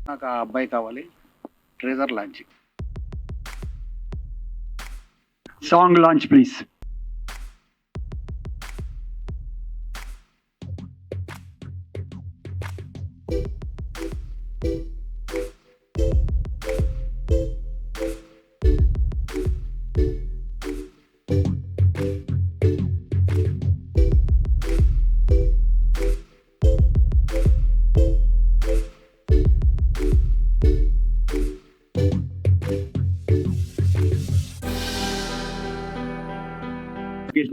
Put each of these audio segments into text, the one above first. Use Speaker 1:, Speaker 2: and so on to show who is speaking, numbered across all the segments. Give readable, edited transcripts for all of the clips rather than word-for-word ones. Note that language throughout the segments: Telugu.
Speaker 1: నాకు ఆ అబ్బాయి కావాలి. Treasure launch.
Speaker 2: Song launch please.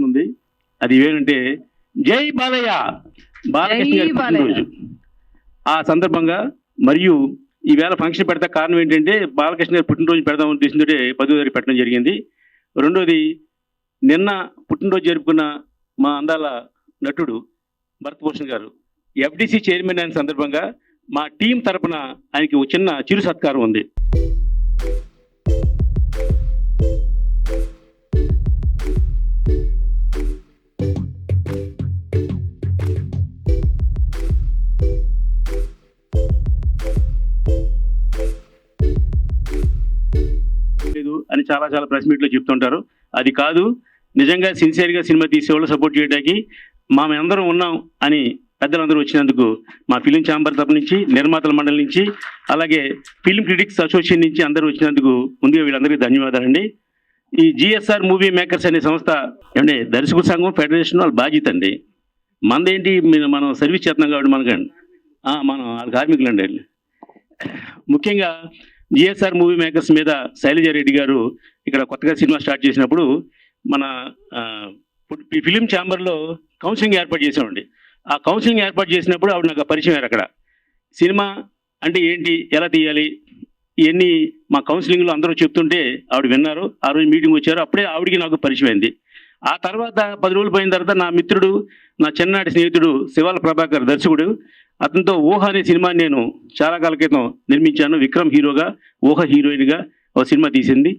Speaker 3: ఉంది అది ఏంటంటే జై బాలయ్య, బాలకృష్ణ గారి పుట్టినరోజు. ఆ సందర్భంగా మరియు ఈవేళ ఫంక్షన్ పెడతా కారణం ఏంటంటే బాలకృష్ణ గారి పుట్టినరోజు పెడదాం ఉద్దేశంతో 10వ తారీఖు పెట్టడం జరిగింది. రెండోది, నిన్న పుట్టినరోజు జరుపుకున్న మా అందాల నటుడు భరతభూషణ్ గారు ఎఫ్డిసి చైర్మన్ అయిన సందర్భంగా మా టీం తరపున ఆయనకి ఒక చిన్న చిరు సత్కారం ఉంది. అని చాలా ప్రెస్ మీట్లో చెప్తుంటారు. అది కాదు, నిజంగా సిన్సియర్గా సినిమా తీసేవాళ్ళు సపోర్ట్ చేయడానికి మేమందరం ఉన్నాం అని పెద్దలందరూ వచ్చినందుకు మా ఫిలిం ఛాంబర్ తరపు నుంచి, నిర్మాతల మండలి నుంచి, అలాగే ఫిల్మ్ క్రిటిక్స్ అసోసియేషన్ నుంచి అందరూ వచ్చినందుకు ముందుగా వీళ్ళందరికీ ధన్యవాదాలండి. ఈ జిఎస్ఆర్ మూవీ మేకర్స్ అనే సంస్థ అంటే దర్శకుల సంఘం ఫెడరేషన్ వాళ్ళ బాధ్యత అండి. మనదేంటి, మనం సర్వీస్ చేస్తున్నాం కాబట్టి మనకండి మనం వాళ్ళ కార్మికులు అండి. ముఖ్యంగా జిఎస్ఆర్ మూవీ మేకర్స్ మీద శైలజారెడ్డి గారు ఇక్కడ కొత్తగా సినిమా స్టార్ట్ చేసినప్పుడు మన ఫిలిం ఛాంబర్లో కౌన్సిలింగ్ ఏర్పాటు చేసామండి. ఆ కౌన్సిలింగ్ ఏర్పాటు చేసినప్పుడు ఆవిడ నాకు పరిచయం అయ్యారు. అక్కడ సినిమా అంటే ఏంటి, ఎలా తీయాలి, ఇవన్నీ మా కౌన్సిలింగ్లో అందరూ చెప్తుంటే ఆవిడ విన్నారు. ఆ రోజు మీటింగ్ వచ్చారు. అప్పుడే ఆవిడికి నాకు పరిచయం అయింది. ఆ తర్వాత 10 రోజులు పోయిన తర్వాత నా మిత్రుడు, నా చిన్ననాటి స్నేహితుడు శివాల ప్రభాకర్ దర్శకుడు, అతనితో ఊహ అనే సినిమాని నేను చాలా కాల క్రితం నిర్మించాను. విక్రమ్ హీరోగా, ఊహ హీరోయిన్గా ఒక సినిమా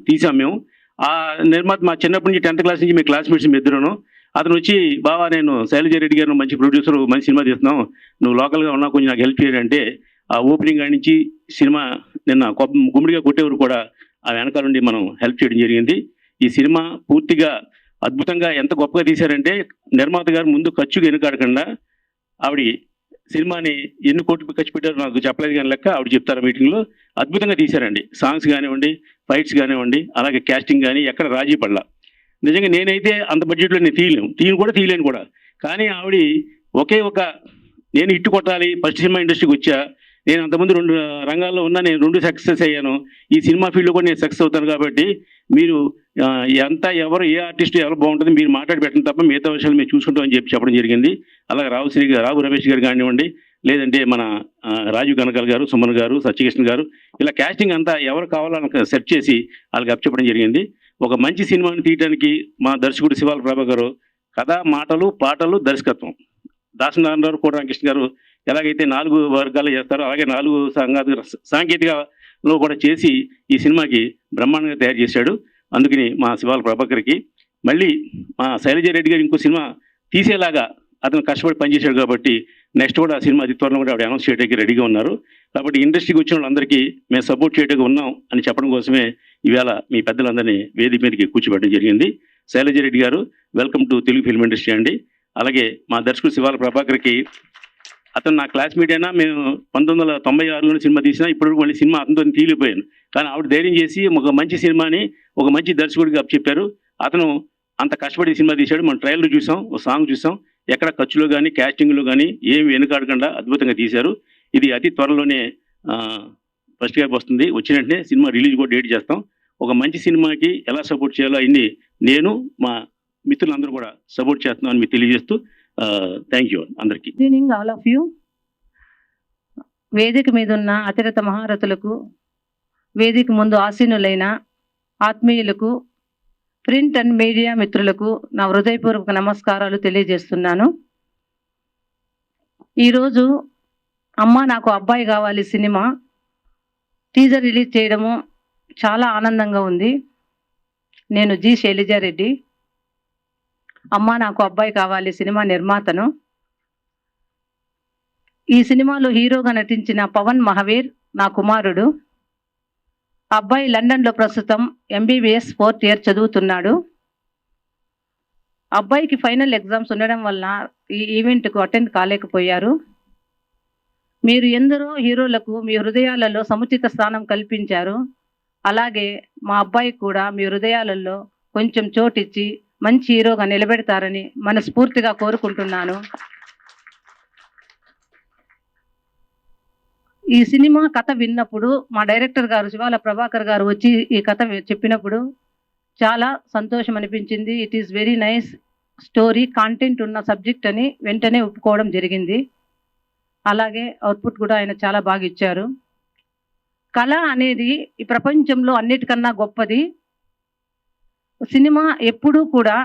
Speaker 3: తీసాం మేము. ఆ నిర్మాత మా చిన్నప్పటి నుంచి 10th క్లాస్ నుంచి మీ క్లాస్మేట్స్ మీ ఇద్దరును. అతను వచ్చి, బావా నేను శైలజారెడ్డి గారు మంచి ప్రొడ్యూసర్, మంచి సినిమా తీస్తున్నావు, నువ్వు లోకల్గా ఉన్నా కొంచెం నాకు హెల్ప్ చేయాలంటే ఆ ఓపెనింగ్ కాడి నుంచి సినిమా నిన్న గుమ్మడిగా కొట్టేవారు కూడా ఆ వెనకాల నుండి మనం హెల్ప్ చేయడం జరిగింది. ఈ సినిమా పూర్తిగా అద్భుతంగా ఎంత గొప్పగా తీశారంటే నిర్మాత గారు ముందు ఖర్చుగా వెనుకాడకుండా ఆవిడ సినిమాని ఎన్ని కోట్లు ఖర్చు పెట్టారో నాకు చెప్పలేదు కానీ లెక్క ఆవిడ చెప్తారు మీటింగ్లో. అద్భుతంగా తీశారండి. సాంగ్స్ కానివ్వండి, ఫైట్స్ కానివ్వండి, అలాగే క్యాస్టింగ్ కానీ ఎక్కడ రాజీ పడలా. నిజంగా నేనైతే అంత బడ్జెట్లో నేను తీయలేను కూడా. కానీ ఆవిడ నేను ఇట్టు కొట్టాలి, ఫస్ట్ సినిమా ఇండస్ట్రీకి వచ్చా, నేను అంతకుముందు 2 రంగాల్లో ఉన్నా, నేను 2 సక్సెస్ అయ్యాను, ఈ సినిమా ఫీల్డ్లో కూడా నేను సక్సెస్ అవుతాను, కాబట్టి మీరు ఏ ఆర్టిస్ట్ ఎవరు బాగుంటుంది మీరు మాట్లాడి పెట్టండి తప్ప మిగతా విషయాలు మేము చూసుకుంటామని చెప్పడం జరిగింది. అలాగే రావు రమేష్ గారు కానివ్వండి, లేదంటే మన రాజీవ్ కనకాల్ గారు, సుమన్ గారు, సత్యకృష్ణ గారు, ఇలా క్యాస్టింగ్ అంతా ఎవరు కావాలో సెర్చ్ చేసి వాళ్ళకి అప్పచెప్పడం జరిగింది. ఒక మంచి సినిమాని తీయడానికి మా దర్శకుడు శివాల ప్రభా గారు కథ, మాటలు, పాటలు, దర్శకత్వం, దాసనారాయణరావు, కోట రామకృష్ణ గారు ఎలాగైతే 4 వర్గాలు చేస్తారో అలాగే 4 సాంకేతికలో కూడా చేసి ఈ సినిమాకి బ్రహ్మాండంగా తయారు చేశాడు. అందుకని మా శివాల ప్రభాకర్కి మళ్ళీ మా శైలజారెడ్డి గారు ఇంకో సినిమా తీసేలాగా అతను కష్టపడి పనిచేశాడు కాబట్టి నెక్స్ట్ కూడా ఆ సినిమా అతి త్వరలో కూడా ఆవిడ అనౌన్స్ చేయడానికి రెడీగా ఉన్నారు. కాబట్టి ఇండస్ట్రీకి వచ్చిన వాళ్ళందరికీ మేము సపోర్ట్ చేయడానికి ఉన్నాం అని చెప్పడం కోసమే ఈవేళ మీ పెద్దలందరినీ వేదిక మీదకి కూర్చోబెట్టడం జరిగింది. శైలజారెడ్డి గారు, welcome to Telugu film industry అండి. అలాగే మా దర్శకుడు శివాల ప్రభాకర్కి, అతను నా క్లాస్మేట్ అయినా, మేము 1996లో సినిమా తీసినా ఇప్పటివరకు మళ్ళీ సినిమా అతనితో తీలిపోయాను. కానీ ఆవిడ ధైర్యం చేసి ఒక మంచి సినిమాని ఒక మంచి దర్శకుడికి అప్పచెప్పారు. అతను అంత కష్టపడి సినిమా తీశాడు. మనం ట్రైలర్ చూసాం, ఒక సాంగ్ చూసాం, ఎక్కడ ఖర్చులో కానీ క్యాస్టింగ్లో కానీ ఏమి వెనుకాడకుండా అద్భుతంగా తీశారు. ఇది అతి త్వరలోనే ఫస్ట్ గా వస్తుంది. వచ్చిన వెంటనే సినిమా రిలీజ్ కూడా డేట్ చేస్తాం. ఒక మంచి సినిమాకి ఎలా సపోర్ట్ చేయాలో అన్ని నేను మా మిత్రులందరూ కూడా సపోర్ట్ చేస్తున్నామని మీకు తెలియజేస్తూ థ్యాంక్ యూ అందరికీ.
Speaker 4: Good evening all of you. వేదిక మీద ఉన్న అతిరథ మహారథులకు, వేదిక ముందు ఆసీనులైన ఆత్మీయులకు, ప్రింట్ అండ్ మీడియా మిత్రులకు నా హృదయపూర్వక నమస్కారాలు తెలియజేస్తున్నాను. ఈరోజు అమ్మ నాకు అబ్బాయి కావాలి సినిమా టీజర్ రిలీజ్ చేయడము చాలా ఆనందంగా ఉంది. నేను జి శైలజారెడ్డి, అమ్మ నాకు అబ్బాయి కావాలి సినిమా నిర్మాతను. ఈ సినిమాలో హీరోగా నటించిన పవన్ మహావీర్ నా కుమారుడు. అబ్బాయి లండన్లో ప్రస్తుతం MBBS 4th ఇయర్ చదువుతున్నాడు. అబ్బాయికి ఫైనల్ ఎగ్జామ్స్ ఉండడం వల్ల ఈ ఈవెంట్కు అటెండ్ కాలేకపోయారు. మీరు ఎందరో హీరోలకు మీ హృదయాలలో సముచిత స్థానం కల్పించారు. అలాగే మా అబ్బాయికి కూడా మీ హృదయాలలో కొంచెం చోటిచ్చి మంచి హీరోగా నిలబెడతారని మనస్ఫూర్తిగా కోరుకుంటున్నాను. ఈ సినిమా కథ విన్నప్పుడు మా డైరెక్టర్ గారు శివాల ప్రభాకర్ గారు వచ్చి ఈ కథ చెప్పినప్పుడు చాలా సంతోషం అనిపించింది. It is very nice story, content ఉన్న సబ్జెక్ట్ అని వెంటనే ఒప్పుకోవడం జరిగింది. అలాగే అవుట్పుట్ కూడా ఆయన చాలా బాగా ఇచ్చారు. కళ అనేది ఈ ప్రపంచంలో అన్నిటికన్నా గొప్పది. సినిమా ఎప్పుడూ కూడా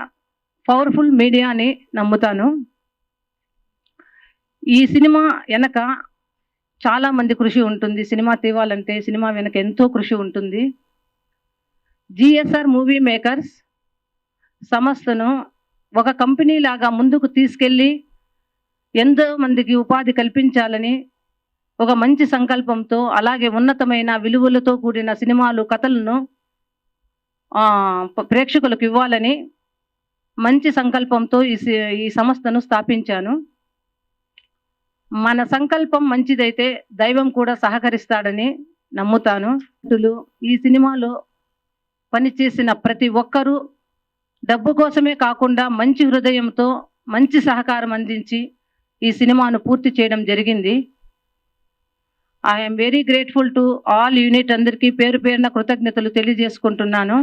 Speaker 4: పవర్ఫుల్ మీడియా అని నమ్ముతాను. ఈ సినిమా వెనక చాలామంది కృషి ఉంటుంది. సినిమా తీవాలంటే సినిమా వెనక ఎంతో కృషి ఉంటుంది. GSR మూవీ మేకర్స్ సంస్థను ఒక కంపెనీ లాగా ముందుకు తీసుకెళ్ళి ఎంతో మందికి ఉపాధి కల్పించాలని ఒక మంచి సంకల్పంతో, అలాగే ఉన్నతమైన విలువలతో కూడిన సినిమాలు కథలను ప్రేక్షకులకు ఇవ్వాలని మంచి సంకల్పంతో ఈ సంస్థను స్థాపించాను. మన సంకల్పం మంచిదైతే దైవం కూడా సహకరిస్తాడని నమ్ముతాను. ఈ సినిమాలో పనిచేసిన ప్రతి ఒక్కరూ డబ్బు కోసమే కాకుండా మంచి హృదయంతో మంచి సహకారం అందించి ఈ సినిమాను పూర్తి చేయడం జరిగింది. I'm very grateful to all unit అందరికీ పేరు పేరున కృతజ్ఞతలు తెలియజేసుకుంటున్నాను.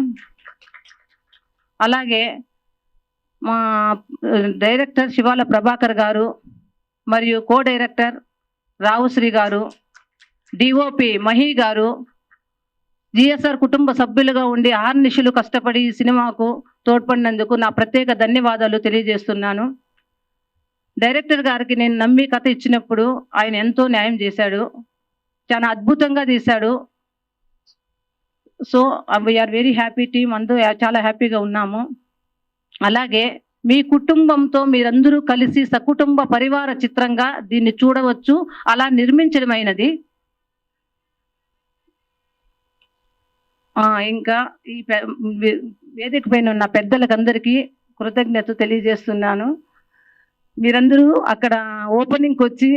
Speaker 4: అలాగే మా డైరెక్టర్ శివాల ప్రభాకర్ గారు మరియు కో డైరెక్టర్ రావుశ్రీ గారు, DOP మహి గారు, GSR కుటుంబ సభ్యులుగా ఉండి ఆర్నిశలు కష్టపడి ఈ సినిమాకు తోడ్పడినందుకు నా ప్రత్యేక ధన్యవాదాలు తెలియజేస్తున్నాను. డైరెక్టర్ గారికి నేను నమ్మి కథ ఇచ్చినప్పుడు ఆయన ఎంతో న్యాయం చేశాడు, చాలా అద్భుతంగా తీశాడు. So we are very happy team, అందరూ చాలా హ్యాపీగా ఉన్నాము. అలాగే మీ కుటుంబంతో మీరందరూ కలిసి సకుటుంబ పరివార చిత్రంగా దీన్ని చూడవచ్చు. అలా నిర్మించడమైనది. ఇంకా ఈ వేదిక పైన ఉన్న పెద్దలకు అందరికీ కృతజ్ఞత తెలియజేస్తున్నాను. మీరందరూ అక్కడ ఓపెనింగ్కి వచ్చి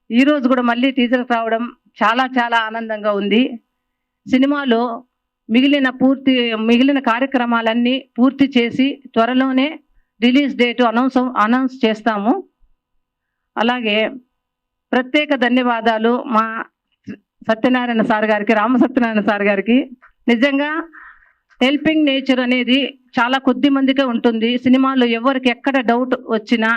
Speaker 4: ఈరోజు కూడా మళ్ళీ టీజర్కి రావడం చాలా చాలా ఆనందంగా ఉంది. సినిమాలో మిగిలిన కార్యక్రమాలన్నీ పూర్తి చేసి త్వరలోనే రిలీజ్ డేటు అనౌన్స్ చేస్తాము. అలాగే ప్రత్యేక ధన్యవాదాలు మా సత్యనారాయణ సార్ గారికి, రామ సత్యనారాయణ సార్ గారికి. నిజంగా హెల్పింగ్ నేచర్ అనేది చాలా కొద్ది మందికే ఉంటుంది. సినిమాలో ఎవరికి ఎక్కడ డౌట్ వచ్చినా,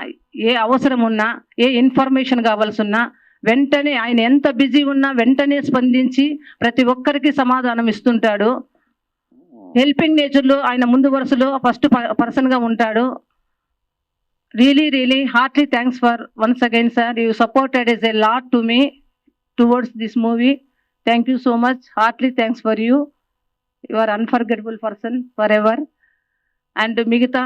Speaker 4: ఏ అవసరం ఉన్నా, ఏ ఇన్ఫర్మేషన్ కావాల్సి ఉన్నా వెంటనే ఆయన ఎంత బిజీ ఉన్నా వెంటనే స్పందించి ప్రతి ఒక్కరికి సమాధానం ఇస్తుంటాడు. హెల్పింగ్ నేచర్లో ఆయన ముందు వరుసలో ఫస్ట్ పర్సన్గా ఉంటాడు. really heartily thanks for once again sir, you supported is a lot to me towards this movie. Thank you so much, heartily thanks for you. You are unforgettable person forever. And మిగతా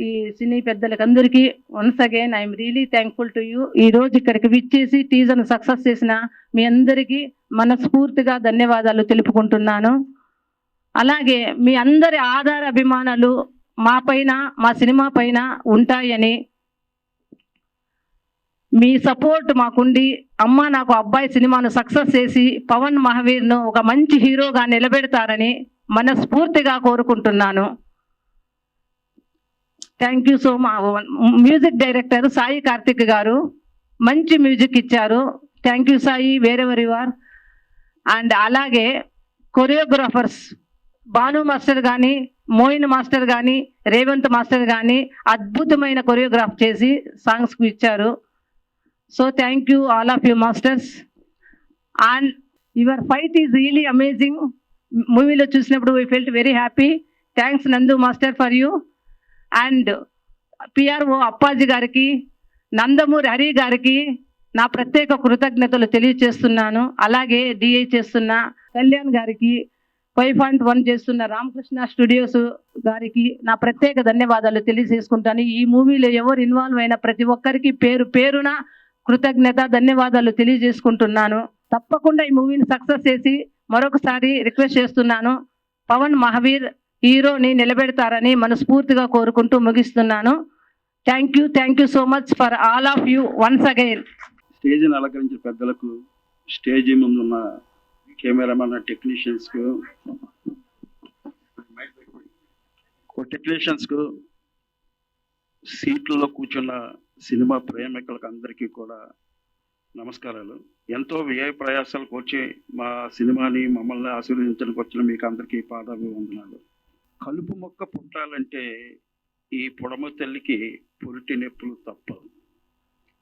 Speaker 4: ఈ సినీ పెద్దలకు అందరికీ once again I'm really thankful to you. ఈరోజు ఇక్కడికి విచ్చేసి టీజర్ను సక్సెస్ చేసిన మీ అందరికీ మనస్ఫూర్తిగా ధన్యవాదాలు తెలుపుకుంటున్నాను. అలాగే మీ అందరి ఆధార అభిమానాలు మా పైన, మా సినిమా పైన ఉంటాయని, మీ సపోర్ట్ మాకుండి అమ్మ నాకు అబ్బాయి సినిమాను సక్సెస్ చేసి పవన్ మహావీర్ను ఒక మంచి హీరోగా నిలబెడతారని మనస్ఫూర్తిగా కోరుకుంటున్నాను. Thank you so much. Music director Sai Karthik garu మంచి మ్యూజిక్ ఇచ్చారు. Thank you Sai, wherever you are. And అలాగే కొరియోగ్రాఫర్స్ భాను మాస్టర్ కానీ, మోయిన్ మాస్టర్ కానీ, రేవంత్ మాస్టర్ కానీ అద్భుతమైన కొరియోగ్రాఫ్ చేసి సాంగ్స్కు ఇచ్చారు. So thank you all of you masters. And your fight is really amazing. మూవీలో చూసినప్పుడు we felt very happy. Thanks Nandu master for you. And PRO Appaji గారికి, నందమూరి హరి గారికి నా ప్రత్యేక కృతజ్ఞతలు తెలియజేస్తున్నాను. అలాగే DI చేస్తున్న కళ్యాణ్ గారికి, 5.1 చేస్తున్న రామకృష్ణ స్టూడియోస్ గారికి నా ప్రత్యేక ధన్యవాదాలు తెలియజేసుకుంటాను. ఈ మూవీలో ఎవరు ఇన్వాల్వ్ అయిన ప్రతి ఒక్కరికి పేరు పేరున కృతజ్ఞత ధన్యవాదాలు తెలియజేసుకుంటున్నాను. తప్పకుండా ఈ మూవీని సక్సెస్ చేసి మరొకసారి రిక్వెస్ట్ చేస్తున్నాను, పవన్ మహావీర్ హీరోని నిలబెడతారని మనస్ఫూర్తిగా కోరుకుంటూ ముగిస్తున్నాను. Thank you so much for all of you once again.
Speaker 1: స్టేజ్ని అలంకరించిన పెద్దలకు, స్టేజ్ ముందున్న కెమెరామెన్ టెక్నీషియన్స్కు, సీట్లలో కూర్చున్న సినిమా ప్రేమికులకు అందరికీ కూడా నమస్కారాలు. ఎంతో వ్యయ ప్రయాసాలకు వచ్చి మా సినిమాని మమ్మల్ని ఆశీర్వదించడానికి వచ్చిన మీకు అందరికీ పాదాభివందనాలు. కలుపు మొక్క పుట్టాలంటే ఈ పొడమ తల్లికి పురిటి నొప్పులు తప్పవు.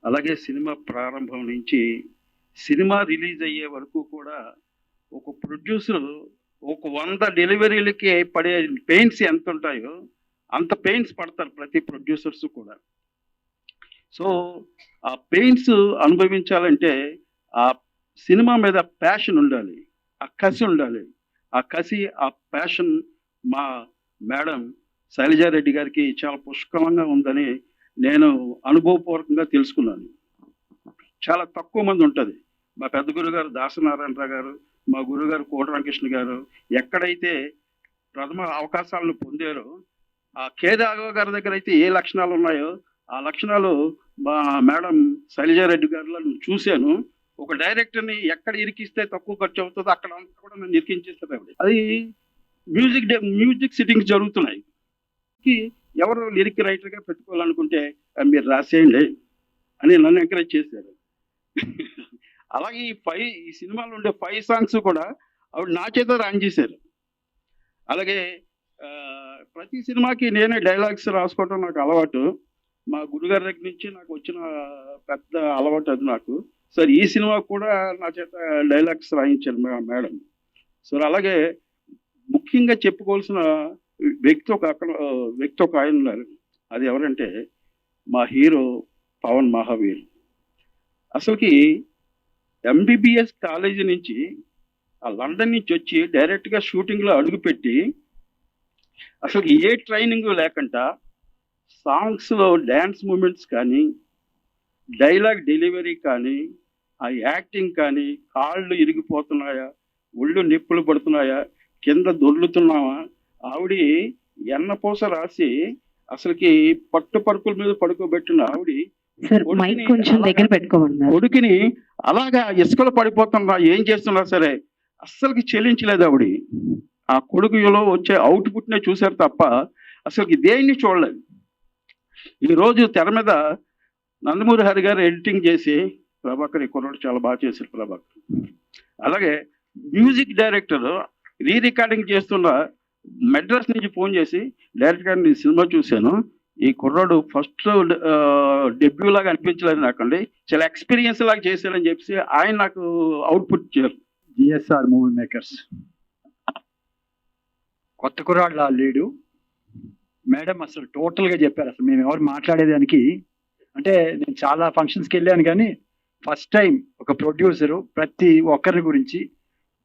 Speaker 1: అలాగే సినిమా ప్రారంభం నుంచి సినిమా రిలీజ్ అయ్యే వరకు కూడా ఒక ప్రొడ్యూసర్ ఒక 100 డెలివరీలకి పడే పెయిన్స్ ఎంత ఉంటాయో అంత పెయిన్స్ పడతారు ప్రతి ప్రొడ్యూసర్స్ కూడా. సో ఆ పెయిన్స్ అనుభవించాలంటే ఆ సినిమా మీద ప్యాషన్ ఉండాలి, ఆ కసి ఉండాలి. ఆ కసి, ఆ ప్యాషన్ మా మేడం శైలజారెడ్డి గారికి చాలా పుష్కలంగా ఉందని నేను అనుభవపూర్వకంగా తెలుసుకున్నాను. చాలా తక్కువ మంది ఉంటుంది. మా పెద్ద గురుగారు దాసనారాయణరావు గారు, మా గురుగారు కోట రామకృష్ణ గారు ఎక్కడైతే ప్రథమ అవకాశాలను పొందారో ఆ కే రాఘవ గారి దగ్గర అయితే ఏ లక్షణాలు ఉన్నాయో ఆ లక్షణాలు మా మేడం శైలజారెడ్డి గారిలో చూశాను. ఒక డైరెక్టర్ని ఎక్కడ ఇరికిస్తే తక్కువ ఖర్చు అవుతుందో అక్కడ అంతా కూడా నన్ను ఇరికించేస్తారు. అది మ్యూజిక్ సిట్టింగ్స్ జరుగుతున్నాయి. ఎవరు లిరిక్ రైటర్గా పెట్టుకోవాలనుకుంటే మీరు రాసేయండి అని నన్ను ఎంకరేజ్ చేశారు. అలాగే ఈ సినిమాలో ఉండే 5 సాంగ్స్ కూడా ఆవిడ నా చేత రాన్ చేశారు. అలాగే ప్రతి సినిమాకి నేనే డైలాగ్స్ రాసుకోవడం నాకు అలవాటు. మా గురుగారి దగ్గర నుంచి నాకు వచ్చిన పెద్ద అలవాటు అది నాకు. సార్ ఈ సినిమా కూడా నా చేత డైలాగ్స్ రాయించారు మేడం. సార్ అలాగే ముఖ్యంగా చెప్పుకోవాల్సిన వ్యక్తి ఒక ఆయన ఉన్నారు. అది ఎవరంటే మా హీరో పవన్ మహావీర్. అసలుకి ఎంబీబీఎస్ కాలేజీ నుంచి ఆ లండన్ నుంచి వచ్చి డైరెక్ట్గా షూటింగ్లో అడుగుపెట్టి అసలు ఏ ట్రైనింగ్ లేకుండా సాంగ్స్లో డ్యాన్స్ మూమెంట్స్ కానీ, డైలాగ్ డెలివరీ కానీ, ఆ యాక్టింగ్ కానీ, కాళ్ళు ఇరిగిపోతున్నాయా, ఒళ్ళు నొప్పులు పడుతున్నాయా, కింద దొర్లుతున్నావా, ఆవిడ ఎన్నపూస రాసి అసలుకి పట్టుపరుపుల మీద పడుకోబెట్టిన ఆవిడ కొడుకుని అలాగా ఇసుకలో పడిపోతున్నా ఏం చేస్తున్నా సరే అస్సలకి చెల్లించలేదు ఆవిడ. ఆ కొడుకులో వచ్చే అవుట్పుట్నే చూశారు తప్ప అసలుకి దేన్ని చూడలేదు. ఈరోజు తెర మీద నందమూరి హరి గారు ఎడిటింగ్ చేసి ప్రభాకర్ ఈ కుర్రాడు చాలా బాగా చేశారు ప్రభాకర్. అలాగే మ్యూజిక్ డైరెక్టర్ రికార్డింగ్ చేస్తున్న మెడ్రాస్ నుంచి ఫోన్ చేసి డైరెక్ట్గా నేను సినిమా చూశాను, ఈ కుర్రాడు ఫస్ట్ డెబ్యూ లాగా అనిపించలేదు నాకండి, చాలా ఎక్స్పీరియన్స్ లాగా చేశాడని చెప్పి ఆయన నాకు అవుట్పుట్ ఇచ్చారు.
Speaker 2: జిఎస్ఆర్ మూవీ మేకర్స్ కొత్త కుర్రాళ్ళ లేడు మేడం. అసలు టోటల్గా చెప్పారు. అసలు మేము ఎవరు మాట్లాడేదానికి అంటే నేను చాలా ఫంక్షన్స్కి వెళ్ళాను కానీ ఫస్ట్ టైం ఒక ప్రొడ్యూసరు ప్రతి ఒక్కరి గురించి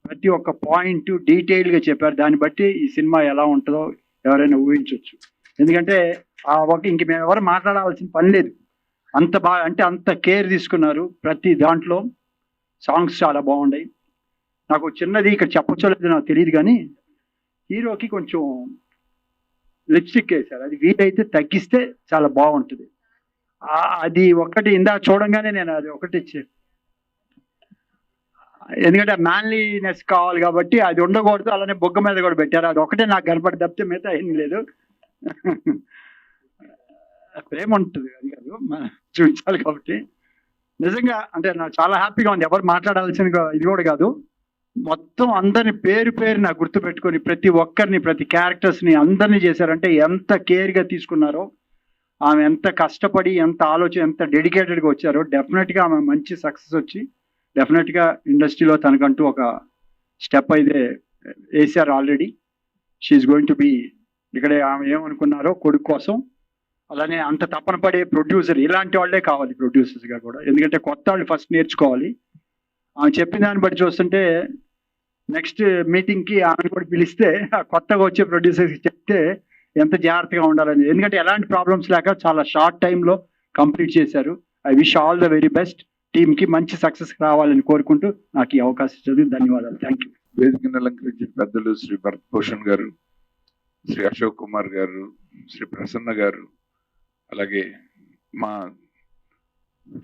Speaker 2: ప్రతి ఒక్క పాయింట్ డీటెయిల్గా చెప్పారు. దాన్ని బట్టి ఈ సినిమా ఎలా ఉంటుందో ఎవరైనా ఊహించవచ్చు. ఎందుకంటే ఇంక మేము ఎవరు మాట్లాడాల్సిన పని లేదు. అంత బాగా అంటే అంత కేర్ తీసుకున్నారు ప్రతి దాంట్లో. సాంగ్స్ చాలా బాగున్నాయి. నాకు చిన్నది ఇక్కడ చెప్పచ్చలేదు నాకు తెలియదు కానీ హీరోకి కొంచెం లిప్స్టిక్ వేశారు. అది వీలైతే తగ్గిస్తే చాలా బాగుంటుంది. అది ఒకటి ఇందా చూడంగానే నేను అది ఒకటి ఎందుకంటే మ్యాన్లీనెస్ కావాలి కాబట్టి అది ఉండకూడదు. అలానే బొగ్గ మీద కూడా పెట్టారు. అది ఒకటే నాకు కనపడి తప్పితే మిగతా ఏం లేదు. ప్రేమ ఉంటుంది అది కాదు చూపించాలి కాబట్టి నిజంగా అంటే నాకు చాలా హ్యాపీగా ఉంది. ఎవరు మాట్లాడాల్సిన ఇది కూడా కాదు. మొత్తం అందరిని పేరు నా గుర్తు పెట్టుకొని ప్రతి ఒక్కరిని ప్రతి క్యారెక్టర్స్ని అందరినీ చేశారంటే ఎంత కేర్గా తీసుకున్నారో, ఆమె ఎంత కష్టపడి ఎంత ఆలోచన ఎంత డెడికేటెడ్గా వచ్చారో డెఫినెట్గా ఆమె మంచి సక్సెస్ వచ్చి డెఫినెట్గా ఇండస్ట్రీలో తనకంటూ ఒక స్టెప్ అయితే వేసారు already. She is going to be ఇక్కడ ఆమె ఏమనుకున్నారో కొడుకు కోసం. అలానే అంత తపన పడే ప్రొడ్యూసర్ ఇలాంటి వాళ్ళే కావాలి ప్రొడ్యూసర్స్గా కూడా. ఎందుకంటే కొత్త వాళ్ళు ఫస్ట్ నేర్చుకోవాలి. ఆమె చెప్పిన దాన్ని బట్టి చూస్తుంటే నెక్స్ట్ మీటింగ్కి ఆమెను కూడా పిలిస్తే కొత్తగా వచ్చే ప్రొడ్యూసర్స్కి చెప్తే ఎంత జాగ్రత్తగా ఉండాలని. ఎందుకంటే ఎలాంటి ప్రాబ్లమ్స్ లేక చాలా షార్ట్ టైంలో కంప్లీట్ చేశారు. I wish all the very best. టీంకి మంచి సక్సెస్ రావాలని కోరుకుంటూ నాకు ఈ అవకాశం ఇచ్చినందుకు ధన్యవాదాలు. Thank you.
Speaker 5: వేదికను అలంకరించిన పెద్దలు శ్రీ భరత్ భూషణ్ గారు, శ్రీ అశోక్ కుమార్ గారు, శ్రీ ప్రసన్న గారు, అలాగే మా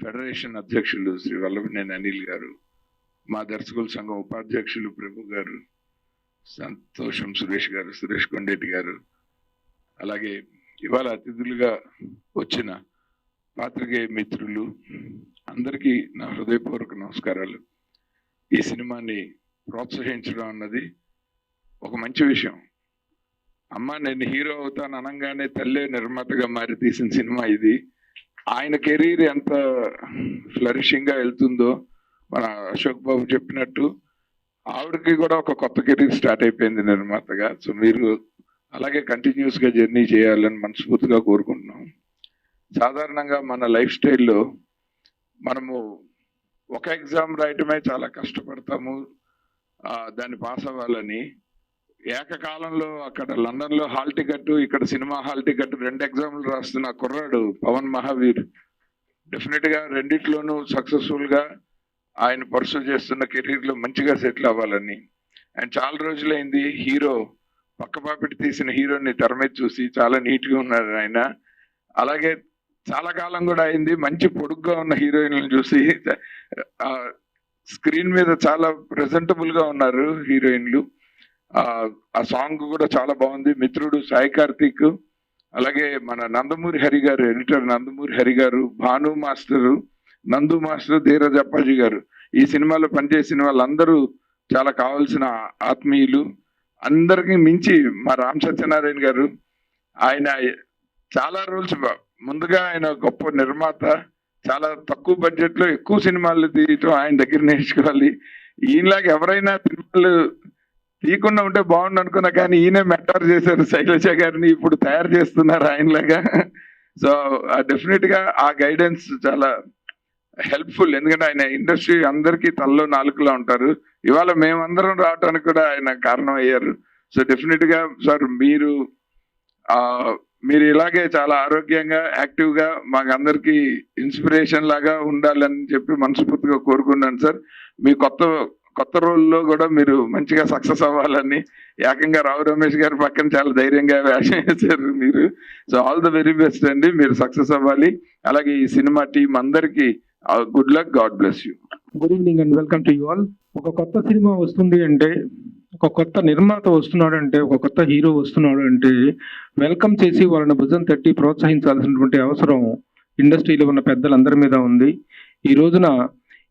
Speaker 5: ఫెడరేషన్ అధ్యక్షులు శ్రీ వల్లభనేని అనిల్ గారు, మా దర్శకుల సంఘం ఉపాధ్యక్షులు ప్రభు గారు, సంతోషం సురేష్ గారు, సురేష్ కొండేటి గారు, అలాగే ఇవాళ అతిథులుగా వచ్చిన పాత్రికేయ మిత్రులు అందరికీ నా హృదయపూర్వక నమస్కారాలు. ఈ సినిమాని ప్రోత్సహించడం అన్నది ఒక మంచి విషయం. అమ్మ నేను హీరో అవుతాను అనగానే తల్లే నిర్మాతగా మారి తీసిన సినిమా ఇది. ఆయన కెరీర్ ఎంత ఫ్లరిషింగ్ గా వెళ్తుందో మన అశోక్ బాబు చెప్పినట్టు ఆవిడకి కూడా ఒక కొత్త కెరీర్ స్టార్ట్ అయిపోయింది నిర్మాతగా. సో మీరు అలాగే కంటిన్యూస్ గా జర్నీ చేయాలని మనస్ఫూర్తిగా కోరుకుంటున్నాం. సాధారణంగా మన లైఫ్ స్టైల్లో మనము ఒక ఎగ్జామ్ రాయటమే చాలా కష్టపడతాము, దాన్ని పాస్ అవ్వాలని. ఏకకాలంలో అక్కడ లండన్లో హాల్ టికెట్, ఇక్కడ సినిమా హాల్ టికెట్ 2 ఎగ్జామ్లు రాస్తున్న కుర్రాడు పవన్ మహావీర్ డెఫినెట్గా రెండిట్లోనూ సక్సెస్ఫుల్గా ఆయన పర్సూ చేస్తున్న కెరీర్లో మంచిగా సెటిల్ అవ్వాలని. అండ్ చాలా రోజులైంది హీరో పక్కపాపిటి తీసిన హీరోని తెర మీద చూసి, చాలా నీట్గా ఉన్నారు ఆయన. అలాగే చాలా కాలం కూడా అయింది మంచి పొడుగ్గా ఉన్న హీరోయిన్లను చూసి. స్క్రీన్ మీద చాలా ప్రెజెంటబుల్ గా ఉన్నారు హీరోయిన్లు. ఆ సాంగ్ కూడా చాలా బాగుంది. మిత్రుడు సాయి కార్తీక్, అలాగే మన నందమూరి హరి గారు, ఎడిటర్ నందమూరి హరి గారు, భాను మాస్టరు, నందు మాస్టర్, ధీరజ్ అప్పాజీ గారు, ఈ సినిమాలో పనిచేసిన వాళ్ళందరూ చాలా కావాల్సిన ఆత్మీయులు. అందరికి మించి మా రామ్ సత్యనారాయణ గారు, ఆయన చాలా రోల్స్, ముందుగా ఆయన గొప్ప నిర్మాత, చాలా తక్కువ బడ్జెట్ లో ఎక్కువ సినిమాలు తీయటం ఆయన దగ్గర నేర్చుకోవాలి. ఈయనలాగా ఎవరైనా సినిమాలు తీయకుండా ఉంటే బాగుండు అనుకున్నా, కానీ ఈయనే మెట్టార్ చేశారు శైలజ గారిని, ఇప్పుడు తయారు చేస్తున్నారు ఆయనలాగా. సో డెఫినెట్ గా ఆ గైడెన్స్ చాలా హెల్ప్ఫుల్. ఎందుకంటే ఆయన ఇండస్ట్రీ అందరికీ తలలో నాలుగులా ఉంటారు. ఇవాళ మేమందరం రావడానికి కూడా ఆయన కారణం అయ్యారు. సో డెఫినెట్ గా సార్ మీరు ఇలాగే చాలా ఆరోగ్యంగా యాక్టివ్ గా మాకు అందరికి ఇన్స్పిరేషన్ లాగా ఉండాలని చెప్పి మనస్ఫూర్తిగా కోరుకున్నాను సార్. మీ కొత్త రోల్లో కూడా మీరు మంచిగా సక్సెస్ అవ్వాలని. ఏకంగా రావు రమేష్ గారి పక్కన చాలా ధైర్యంగా వేషం వేశారు మీరు. So all the very best అండి, మీరు సక్సెస్ అవ్వాలి. అలాగే ఈ సినిమా టీం అందరికి good luck, God bless you.
Speaker 6: Good evening and welcome to you all. ఒక కొత్త సినిమా వస్తుంది అంటే, ఒక కొత్త నిర్మాత వస్తున్నాడు అంటే, ఒక కొత్త హీరో వస్తున్నాడు అంటే వెల్కమ్ చేసి వాళ్ళని భుజం తట్టి ప్రోత్సహించాల్సినటువంటి అవసరం ఇండస్ట్రీలో ఉన్న పెద్దలందరి మీద ఉంది. ఈ రోజున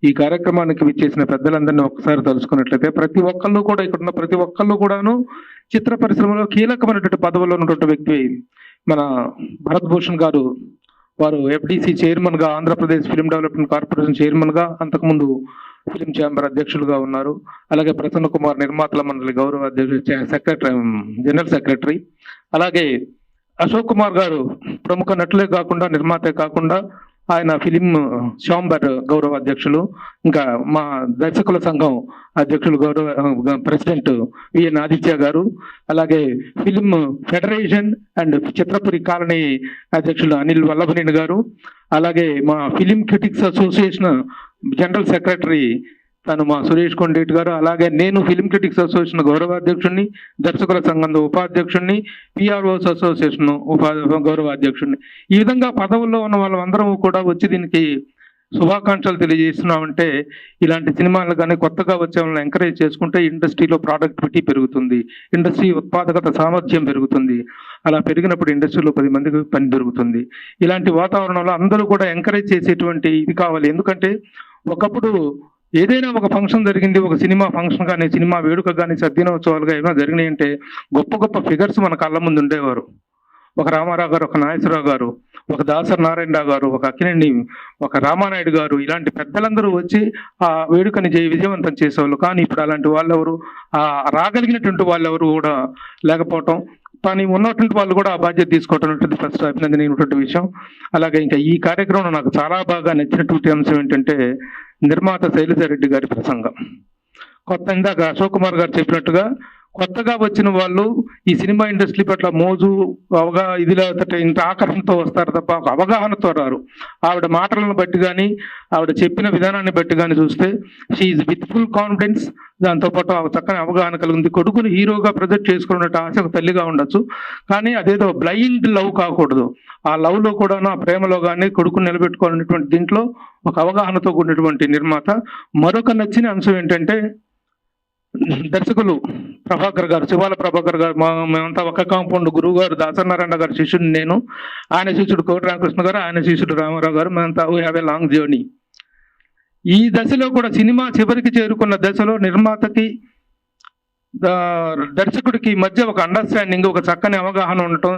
Speaker 6: ఈ కార్యక్రమానికి విచ్చేసిన పెద్దలందరినీ ఒకసారి తలుచుకున్నట్లయితే ప్రతి ఒక్కళ్ళు కూడా, ఇక్కడ ఉన్న ప్రతి ఒక్కళ్ళు కూడాను చిత్ర పరిశ్రమలో కీలకమైనటువంటి పదవుల్లో ఉన్నటువంటి వ్యక్తి మన భరత్ భూషణ్ గారు. వారు ఎఫ్డిసి చైర్మన్ గా, Andhra Pradesh film development corporation chairman గా, అంతకుముందు ఫిలిం ఛాంబర్ అధ్యక్షులుగా ఉన్నారు. అలాగే ప్రసన్న కుమార్ నిర్మాతల మండలి గౌరవ సెక్రటరీ, జనరల్ సెక్రటరీ. అలాగే అశోక్ కుమార్ గారు ప్రముఖ నటులే కాకుండా, నిర్మాతే కాకుండా ఆయన ఫిలిం ఛాంబర్ గౌరవ అధ్యక్షులు. ఇంకా మా దర్శకుల సంఘం అధ్యక్షులు గౌరవ ప్రెసిడెంట్ విఎన్ ఆదిత్య గారు. అలాగే film federation and Chitrapuri colony అధ్యక్షులు అనిల్ వల్లభనేని గారు. అలాగే మా film critics association general secretary తను మా సురేష్ కొండేటి గారు. అలాగే నేను ఫిలిం క్రిటిక్స్ అసోసియేషన్ గౌరవ అధ్యక్షుడిని, దర్శకుల సంఘం ఉపాధ్యక్షుడిని, పిఆర్ఓస్ అసోసియేషన్ గౌరవ అధ్యక్షుడిని. ఈ విధంగా పదవుల్లో ఉన్న వాళ్ళందరం కూడా వచ్చి దీనికి శుభాకాంక్షలు తెలియజేస్తున్నామంటే, ఇలాంటి సినిమాలు కానీ కొత్తగా వచ్చే వాళ్ళని ఎంకరేజ్ చేసుకుంటే ఇండస్ట్రీలో ప్రొడక్టివిటీ పెరుగుతుంది, ఇండస్ట్రీ ఉత్పాదకత సామర్థ్యం పెరుగుతుంది. అలా పెరిగినప్పుడు ఇండస్ట్రీలో 10 మందికి పని దొరుకుతుంది. ఇలాంటి వాతావరణంలో అందరూ కూడా ఎంకరేజ్ చేసేటువంటి ఇది కావాలి. ఎందుకంటే ఒకప్పుడు ఏదైనా ఒక ఫంక్షన్ జరిగింది, ఒక సినిమా ఫంక్షన్ కానీ, సినిమా వేడుక కానీ, సద్దినోత్సవాలుగా ఏమైనా జరిగినాయి అంటే గొప్ప గొప్ప ఫిగర్స్ మన కళ్ళ ముందు ఉండేవారు. ఒక రామారావు గారు, ఒక నాగేశ్వరరావు గారు, ఒక దాసరి నారాయణరావు గారు, ఒక అక్కినేని, ఒక రామానాయుడు గారు, ఇలాంటి పెద్దలందరూ వచ్చి ఆ వేడుకని విజయవంతం చేసేవాళ్ళు. కానీ ఇప్పుడు అలాంటి వాళ్ళెవరు, రాగలిగినటువంటి వాళ్ళెవరు కూడా లేకపోవటం, కానీ ఉన్నటువంటి వాళ్ళు కూడా ఆ బాధ్యత తీసుకోవటం ఉంటుంది ఫస్ట్ అభినందనీయమైనటువంటి విషయం. అలాగే ఇంకా ఈ కార్యక్రమంలో నాకు చాలా బాగా నచ్చినటువంటి అంశం ఏంటంటే నిర్మాత శైలజారెడ్డి గారి ప్రసంగం. ఇందాక అశోక్ కుమార్ గారు చెప్పినట్టుగా కొత్తగా వచ్చిన వాళ్ళు ఈ సినిమా ఇండస్ట్రీ పట్ల మోజు ఇది లేకపోతే ఇంత ఆకర్షణతో వస్తారు తప్ప ఒక అవగాహనతో రారు. ఆవిడ మాటలను బట్టి కానీ ఆవిడ చెప్పిన విధానాన్ని బట్టి కానీ చూస్తే షీఈ్ విత్ ఫుల్ కాన్ఫిడెన్స్, దాంతోపాటు చక్కని అవగాహన కలిగింది. కొడుకుని హీరోగా ప్రొజెక్ట్ చేసుకున్నట్టు ఆశ ఒక తల్లిగా ఉండొచ్చు, కానీ అదేదో బ్లైండ్ లవ్ కాకూడదు. ఆ లవ్లో కూడా ఆ ప్రేమలో కానీ కొడుకుని నిలబెట్టుకోవాలనేటువంటి దీంట్లో ఒక అవగాహనతో కూడినటువంటి నిర్మాత. మరొక నచ్చిన అంశం ఏంటంటే దర్శకులు ప్రభాకర్ గారు, శివాల ప్రభాకర్ గారు, మేమంతా ఒక కాంపౌండ్, గురువు గారు దాసనారాయణ గారు శిష్యుడు నేను, ఆయన శిష్యుడు కోటి రామకృష్ణ గారు, ఆయన శిష్యుడు రామారావు గారు, మేమంతా we have a long journey. ఈ దశలో కూడా సినిమా చివరికి చేరుకున్న దశలో నిర్మాతకి దర్శకుడికి మధ్య ఒక అండర్స్టాండింగ్, ఒక చక్కని అవగాహన ఉండటం,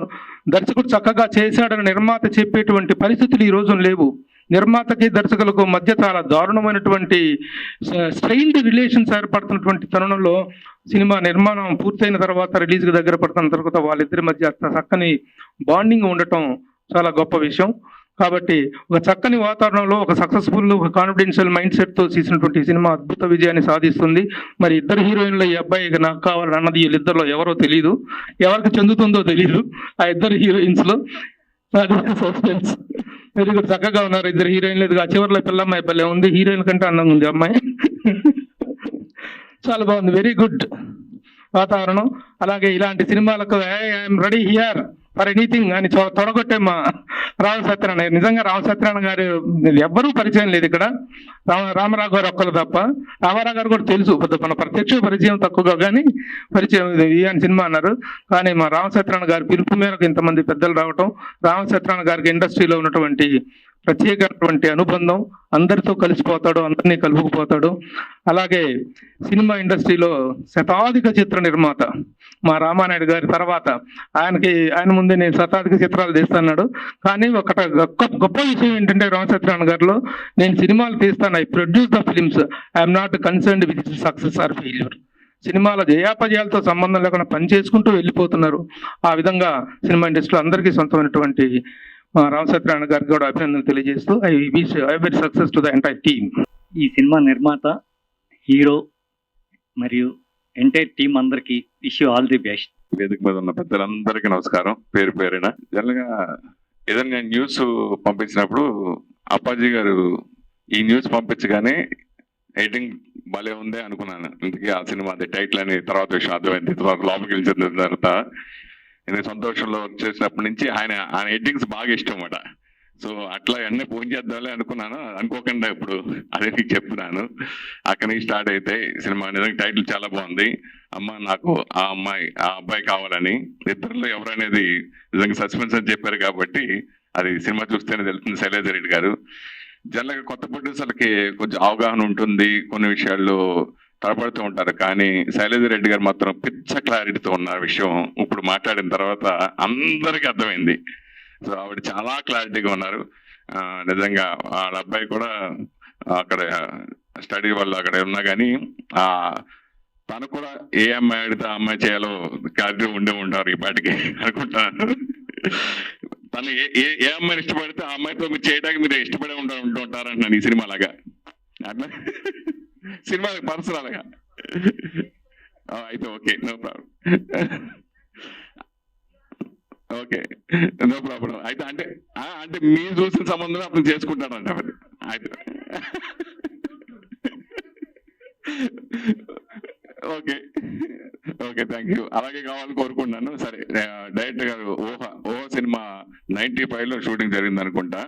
Speaker 6: దర్శకుడు చక్కగా చేశాడని నిర్మాత చెప్పేటువంటి పరిస్థితులు ఈ రోజు లేవు. నిర్మాతకి దర్శకులకు మధ్య చాలా దారుణమైనటువంటి స్ట్రెయిన్డ్ రిలేషన్స్ ఏర్పడుతున్నటువంటి తరుణంలో సినిమా నిర్మాణం పూర్తయిన తర్వాత, రిలీజ్కి దగ్గర పడుతున్న తర్వాత వాళ్ళిద్దరి మధ్య చక్కని బాండింగ్ ఉండటం చాలా గొప్ప విషయం. కాబట్టి ఒక చక్కని వాతావరణంలో ఒక సక్సెస్ఫుల్, ఒక కాన్ఫిడెన్షియల్ మైండ్ సెట్తో తీసినటువంటి సినిమా అద్భుత విజయాన్ని సాధిస్తుంది. మరి ఇద్దరు హీరోయిన్ల ఈ అబ్బాయి నాకు కావాలని అన్నది వీళ్ళిద్దరిలో ఎవరో తెలియదు, ఎవరికి చెందుతుందో తెలియదు. ఆ ఇద్దరు హీరోయిన్స్లో సస్పెన్స్ వెరీ గుడ్, చక్కగా ఉన్నారు ఇద్దరు హీరోయిన్లు. ఇది ఆ చివరిలో పిల్లమ్మాయి పల్లె ఉంది, హీరోయిన్ కంటే అందంగా ఉంది అమ్మాయి. చాలా బాగుంది, వెరీ గుడ్ వాతావరణం. అలాగే ఇలాంటి సినిమాలకు I'm ready here for anything అని తొడగొట్టే మా రావు సత్యనారాయణ. నిజంగా రావు సత్యనారాయణ గారు ఎవ్వరూ పరిచయం లేదు ఇక్కడ, రామారావు గారు ఒక్కరు తప్ప. రామారావు గారు కూడా తెలుసు, మన ప్రత్యక్ష పరిచయం తక్కువగా కానీ పరిచయం అని సినిమా అన్నారు. కానీ మా రామ సత్యనారాయణ గారి పిలుపు మేరకు ఇంతమంది పెద్దలు రావటం, రామ సత్యనారాయణ గారికి ఇండస్ట్రీలో ఉన్నటువంటి ప్రత్యేకమైనటువంటి అనుబంధం, అందరితో కలిసిపోతాడు, అందరినీ కలుపుకుపోతాడు. అలాగే సినిమా ఇండస్ట్రీలో శతాధిక చిత్ర నిర్మాత మా రామానాయుడు గారి తర్వాత ఆయన ముందే నేను శతాధిక చిత్రాలు తీస్తున్నాడు. కానీ ఒక గొప్ప విషయం ఏంటంటే రామ సత్యనారాయణ గారిలో, నేను సినిమాలు తీస్తాను, I produce the films, I'm not concerned with success or failure. సినిమాల జయాపజయాలతో సంబంధం లేకుండా పని చేసుకుంటూ వెళ్ళిపోతున్నారు. ఆ విధంగా సినిమా ఇండస్ట్రీలో అందరికీ సొంతమైనటువంటి రామ సత్యనారాయణ గారికి కూడా అభినందనలు తెలియజేస్తూ I wish every success to the entire team.
Speaker 7: ఈ సినిమా నిర్మాత, హీరో మరియు ఎంటైర్ టీం అందరికి wish you all the best.
Speaker 5: వేదిక మీద ఉన్న పెద్దలందరికీ నమస్కారం, పేరు పేరున. జనరల్గా ఏదైనా న్యూస్ పంపించినప్పుడు అప్పాజీ గారు ఈ న్యూస్ పంపించగానే ఎడిటింగ్ భలే ఉందే అనుకున్నాను. ఇందుకే ఆ సినిమా అది టైటిల్ అని తర్వాత విషయం అర్థమైంది, తర్వాత లోపలికి వెళ్ళిన తర్వాత. నేను సంతోషంలో వర్క్ చేసినప్పటి నుంచి ఆయన ఎడిటింగ్స్ బాగా ఇష్టం అన్నమాట. సో అట్లా అన్నీ ఫోన్ చేద్దామని అనుకున్నాను, అనుకోకుండా ఇప్పుడు అదే మీకు చెప్తున్నాను. అక్కడి నుంచి స్టార్ట్ అయితే సినిమా నిజంగా టైటిల్ చాలా బాగుంది. అమ్మ నాకు ఆ అబ్బాయి కావాలని, ఇద్దరిలో ఎవరనేది నిజంగా సస్పెన్స్ అని చెప్పారు కాబట్టి అది సినిమా చూస్తేనే తెలుస్తుంది. శైలజ రెడ్డి గారు జనరల్గా కొత్త ప్రొడ్యూసర్లకి కొంచెం అవగాహన ఉంటుంది, కొన్ని విషయాల్లో తడపడుతూ ఉంటారు. కానీ శైలజ రెడ్డి గారు మాత్రం పిచ్చ క్లారిటీతో ఉన్న విషయం ఇప్పుడు మాట్లాడిన తర్వాత అందరికీ అర్థమైంది. సో ఆవిడ చాలా క్లారిటీగా ఉన్నారు. నిజంగా వాళ్ళ అబ్బాయి కూడా అక్కడ స్టడీ వల్ల అక్కడ ఉన్నా కానీ తను కూడా ఏ అమ్మాయి అడిగితే ఆ అమ్మాయి చేయాలో క్లారిటీ ఉండే ఉంటారు ఈ పాటికి అనుకుంటున్నాను. తను ఏ అమ్మాయిని ఇష్టపడితే ఆ అమ్మాయితో మీరు చేయడానికి మీరు ఇష్టపడే ఉంటూ ఉంటారంటున్నాను ఈ సినిమా లాగా. అట్లా సినిమా పర్సనల్గా అయితే okay, no problem, okay no problem. అయితే అంటే మీరు చూసిన సంబంధం అప్పుడు చేసుకుంటారంట మరి. అయితే ఓకే ఓకే, థ్యాంక్ యూ. అలాగే కావాలని కోరుకుంటున్నాను. సరే, డైరెక్టర్ గారు ఓహో సినిమా 95లో షూటింగ్ జరిగింది అనుకుంటా.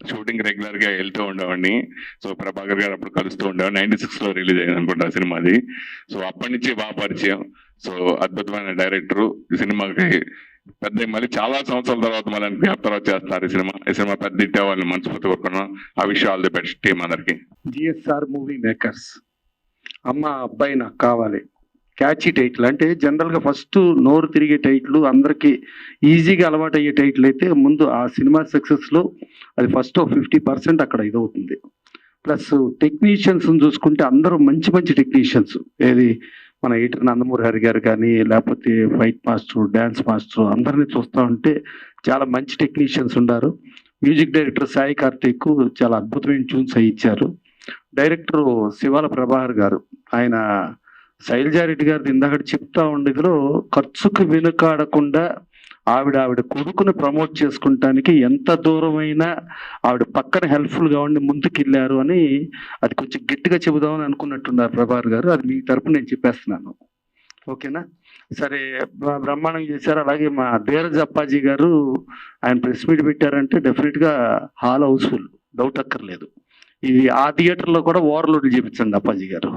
Speaker 5: షూటింగ్ రెగ్యులర్ గా వెళ్తూ ఉండేవాడిని. సో ప్రభాకర్ గారు అప్పుడు కలుస్తూ ఉండేవాడు. 96లో రిలీజ్ అయింది అనుకుంటా సినిమాది. సో అప్పటి నుంచి బాగా పరిచయం. సో అద్భుతమైన డైరెక్టరు. ఈ సినిమాకి పెద్ద మళ్ళీ చాలా సంవత్సరాల తర్వాత మళ్ళీ తర్వాత చేస్తున్నారు ఈ సినిమా పెద్ద ఇట్టే వాళ్ళని మనస్ఫూర్తి కోరుకున్నాం. ఆ విషయం ఆల్ ది బెస్ట్ టీమ్ అందరికి.
Speaker 8: జిఎస్ఆర్ మూవీ మేకర్స్, అమ్మ అబ్బాయి నాకు కావాలి, క్యాచీ టైటిల్. అంటే జనరల్గా ఫస్ట్ నోరు తిరిగే టైటిల్, అందరికీ ఈజీగా అలవాటు అయ్యే టైటిల్ అయితే ముందు ఆ సినిమా సక్సెస్లో అది ఫస్ట్ 50% అక్కడ ఇదవుతుంది. ప్లస్ టెక్నీషియన్స్ చూసుకుంటే అందరూ మంచి మంచి టెక్నీషియన్స్, ఏది మన ఈటర్ నందమూరి హరి గారు కానీ, లేకపోతే ఫైట్ మాస్టర్, డ్యాన్స్ మాస్టర్, అందరినీ చూస్తూ ఉంటే చాలా మంచి టెక్నీషియన్స్ ఉన్నారు. మ్యూజిక్ డైరెక్టర్ సాయి కార్తీక్ చాలా అద్భుతమైన ట్యూన్స్ అవి ఇచ్చారు. డైరెక్టర్ శివాల ప్రభాకర్ గారు, ఆయన శైలజారెడ్డి గారిది ఇందాక చెప్తా ఉండేదిలో ఖర్చుకు వెనుకాడకుండా ఆవిడ కొడుకుని ప్రమోట్ చేసుకుంటానికి ఎంత దూరమైనా ఆవిడ పక్కన హెల్ప్ఫుల్గా ఉండి ముందుకెళ్ళారు అని అది కొంచెం గట్టిగా చెబుదామని అనుకున్నట్టున్నారు ప్రభాకర్ గారు. అది మీ తరపున నేను చెప్పేస్తున్నాను. ఓకేనా? సరే, బ్రహ్మాండం చేశారు. అలాగే మా ధీరజ్ అప్పాజీ గారు ఆయన ప్రెస్ మీట్ పెట్టారంటే డెఫినెట్గా హాల్ హౌస్ఫుల్, డౌట్ అక్కర్లేదు. ఇది ఆ థియేటర్లో కూడా ఓవర్లోడ్ చేపించండి అప్పాజీ గారు.